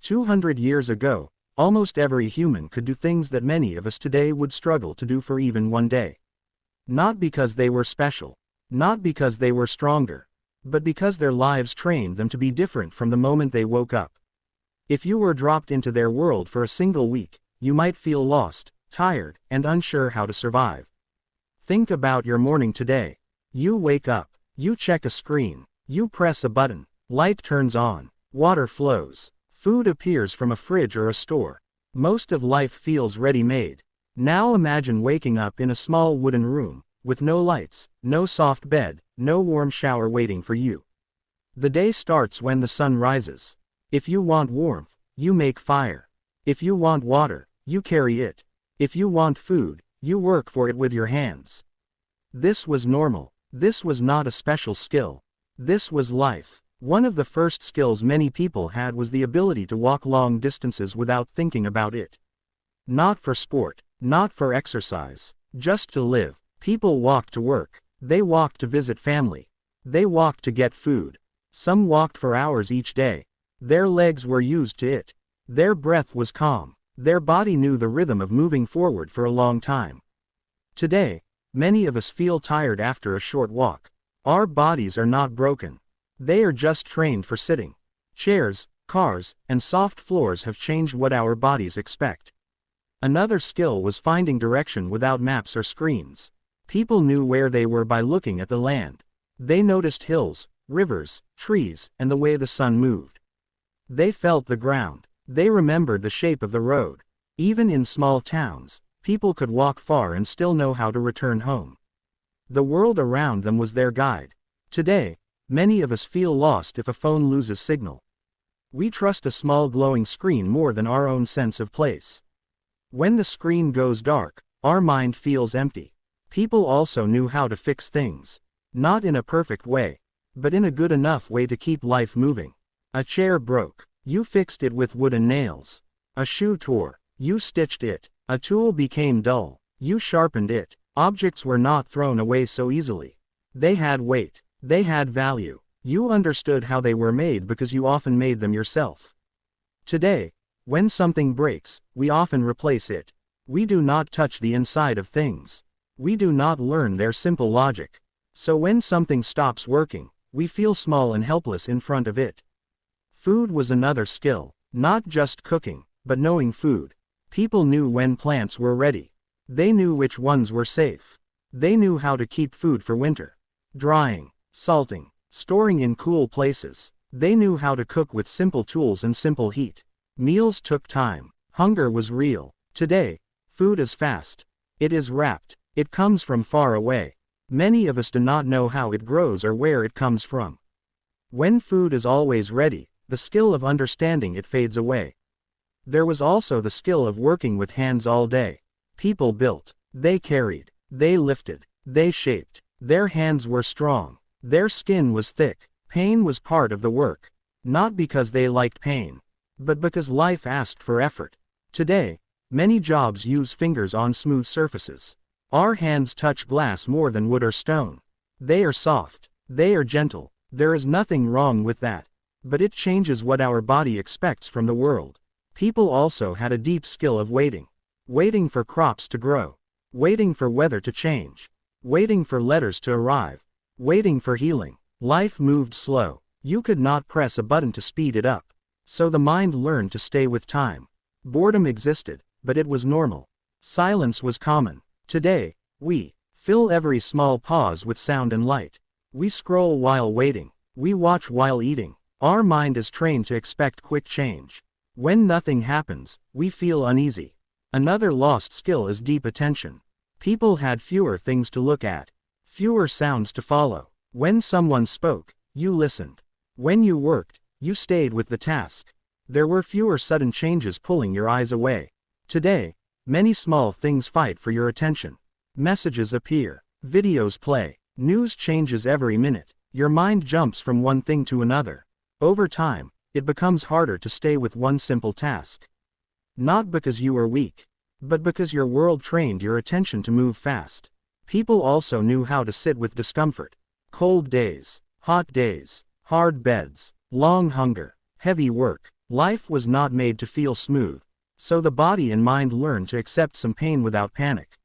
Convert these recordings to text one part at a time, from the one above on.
200 years ago, almost every human could do things that many of us today would struggle to do for even one day. Not because they were special, not because they were stronger, but because their lives trained them to be different from the moment they woke up. If you were dropped into their world for a single week, you might feel lost, tired, and unsure how to survive. Think about your morning today. You wake up, you check a screen, you press a button, light turns on, water flows, food appears from a fridge or a store. Most of life feels ready-made. Now imagine waking up in a small wooden room, with no lights, no soft bed, no warm shower waiting for you. The day starts when the sun rises. If you want warmth, you make fire. If you want water, you carry it. If you want food, you work for it with your hands. This was normal. This was not a special skill. This was life. One of the first skills many people had was the ability to walk long distances without thinking about it. Not for sport, not for exercise, just to live. People walked to work. They walked to visit family. They walked to get food. Some walked for hours each day. Their legs were used to it. Their breath was calm. Their body knew the rhythm of moving forward for a long time. Today, many of us feel tired after a short walk. Our bodies are not broken. They are just trained for sitting. Chairs, cars, and soft floors have changed what our bodies expect. Another skill was finding direction without maps or screens. People knew where they were by looking at the land. They noticed hills, rivers, trees, and the way the sun moved. They felt the ground. They remembered the shape of the road. Even in small towns, people could walk far and still know how to return home. The world around them was their guide. Today, many of us feel lost if a phone loses signal. We trust a small glowing screen more than our own sense of place. When the screen goes dark, our mind feels empty. People also knew how to fix things. Not in a perfect way, but in a good enough way to keep life moving. A chair broke. You fixed it with wooden nails. A shoe tore. You stitched it. A tool became dull. You sharpened it. Objects were not thrown away so easily. They had weight. They had value. You understood how they were made because you often made them yourself. Today, when something breaks, we often replace it. We do not touch the inside of things. We do not learn their simple logic. So when something stops working, we feel small and helpless in front of it. Food was another skill, not just cooking, but knowing food. People knew when plants were ready. They knew which ones were safe. They knew how to keep food for winter. Drying, salting, storing in cool places. They knew how to cook with simple tools and simple heat. Meals took time. Hunger was real. Today, food is fast. It is wrapped. It comes from far away. Many of us do not know how it grows or where it comes from. When food is always ready, the skill of understanding it fades away. There was also the skill of working with hands all day. People built. They carried. They lifted. They shaped. Their hands were strong. Their skin was thick. Pain was part of the work. Not because they liked pain, but because life asked for effort. Today, many jobs use fingers on smooth surfaces. Our hands touch glass more than wood or stone. They are soft. They are gentle. There is nothing wrong with that. But it changes what our body expects from the world. People also had a deep skill of waiting. Waiting for crops to grow. Waiting for weather to change. Waiting for letters to arrive. Waiting for healing. Life moved slow. You could not press a button to speed it up. So the mind learned to stay with time. Boredom existed, but it was normal. Silence was common. Today, we fill every small pause with sound and light. We scroll while waiting. We watch while eating. Our mind is trained to expect quick change. When nothing happens, we feel uneasy. Another lost skill is deep attention. People had fewer things to look at, fewer sounds to follow. When someone spoke, you listened. When you worked, you stayed with the task. There were fewer sudden changes pulling your eyes away. Today, many small things fight for your attention. Messages appear. Videos play. News changes every minute. Your mind jumps from one thing to another. Over time, it becomes harder to stay with one simple task. Not because you are weak, but because your world trained your attention to move fast. People also knew how to sit with discomfort. Cold days, hot days, hard beds, long hunger, heavy work. Life was not made to feel smooth, so the body and mind learned to accept some pain without panic.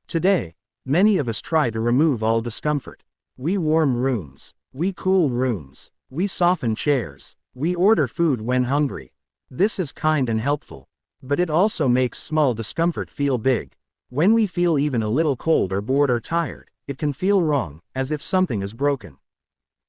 Today, many of us try to remove all discomfort. We warm rooms, we cool rooms, we soften chairs, we order food when hungry. This is kind and helpful, but it also makes small discomfort feel big. When we feel even a little cold or bored or tired, it can feel wrong, as if something is broken.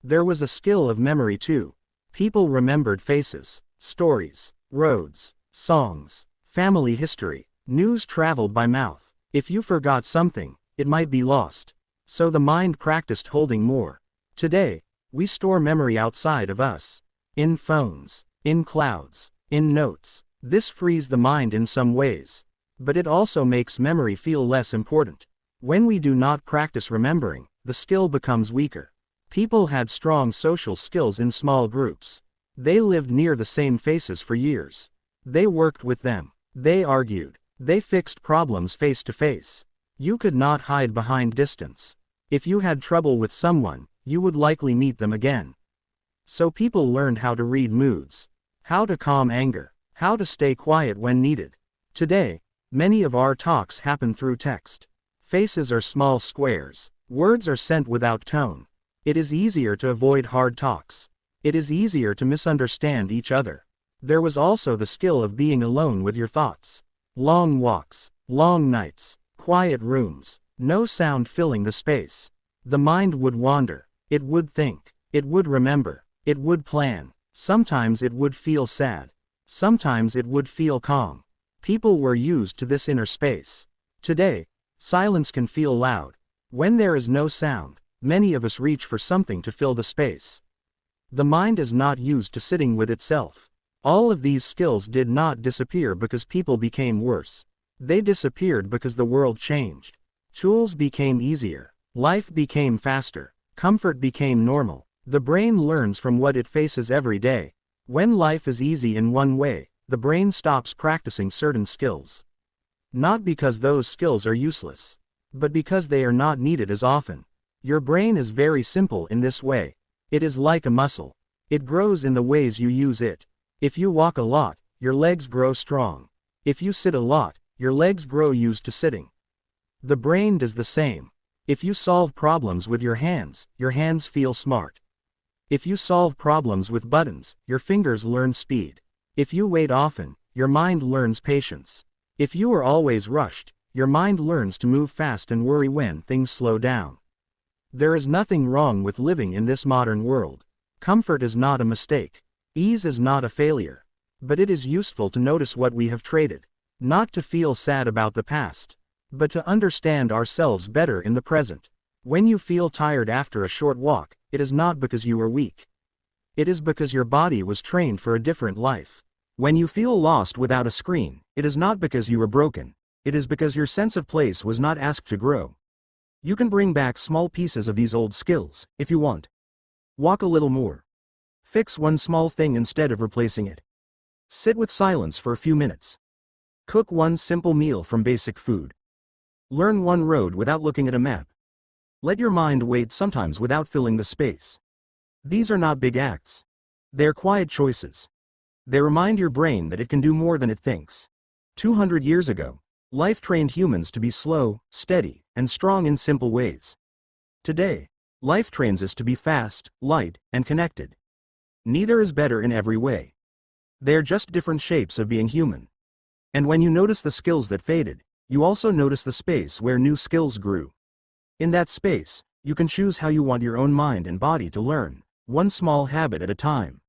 There was a skill of memory too. People remembered faces, stories, roads, songs, family history. News traveled by mouth. If you forgot something, it might be lost. So the mind practiced holding more. Today, we store memory outside of us. In phones, in clouds, in notes. This frees the mind in some ways. But it also makes memory feel less important. When we do not practice remembering, the skill becomes weaker. People had strong social skills in small groups. They lived near the same faces for years. They worked with them. They argued. They fixed problems face to face. You could not hide behind distance. If you had trouble with someone, you would likely meet them again. So people learned how to read moods, how to calm anger, how to stay quiet when needed. Today, many of our talks happen through text. Faces are small squares. Words are sent without tone. It is easier to avoid hard talks. It is easier to misunderstand each other. There was also the skill of being alone with your thoughts. Long walks, long nights, quiet rooms, no sound filling the space. The mind would wander. It would think. It would remember. It would plan. Sometimes it would feel sad. Sometimes it would feel calm. People were used to this inner space. Today, silence can feel loud. When there is no sound, many of us reach for something to fill the space. The mind is not used to sitting with itself. All of these skills did not disappear because people became worse. They disappeared because the world changed. Tools became easier. Life became faster. Comfort became normal. The brain learns from what it faces every day. When life is easy in one way, the brain stops practicing certain skills. Not because those skills are useless, but because they are not needed as often. Your brain is very simple in this way. It is like a muscle. It grows in the ways you use it. If you walk a lot, your legs grow strong. If you sit a lot, your legs grow used to sitting. The brain does the same. If you solve problems with your hands feel smart. If you solve problems with buttons, your fingers learn speed. If you wait often, your mind learns patience. If you are always rushed, your mind learns to move fast and worry when things slow down. There is nothing wrong with living in this modern world. Comfort is not a mistake. Ease is not a failure. But it is useful to notice what we have traded. Not to feel sad about the past, but to understand ourselves better in the present. When you feel tired after a short walk, it is not because you are weak. It is because your body was trained for a different life. When you feel lost without a screen, it is not because you are broken. It is because your sense of place was not asked to grow. You can bring back small pieces of these old skills, if you want. Walk a little more. Fix one small thing instead of replacing it. Sit with silence for a few minutes. Cook one simple meal from basic food. Learn one road without looking at a map. Let your mind wait sometimes without filling the space. These are not big acts. They're quiet choices. They remind your brain that it can do more than it thinks. 200 years ago, life trained humans to be slow, steady, and strong in simple ways. Today, life trains us to be fast, light, and connected. Neither is better in every way. They're just different shapes of being human. And when you notice the skills that faded, you also notice the space where new skills grew. In that space, you can choose how you want your own mind and body to learn, one small habit at a time.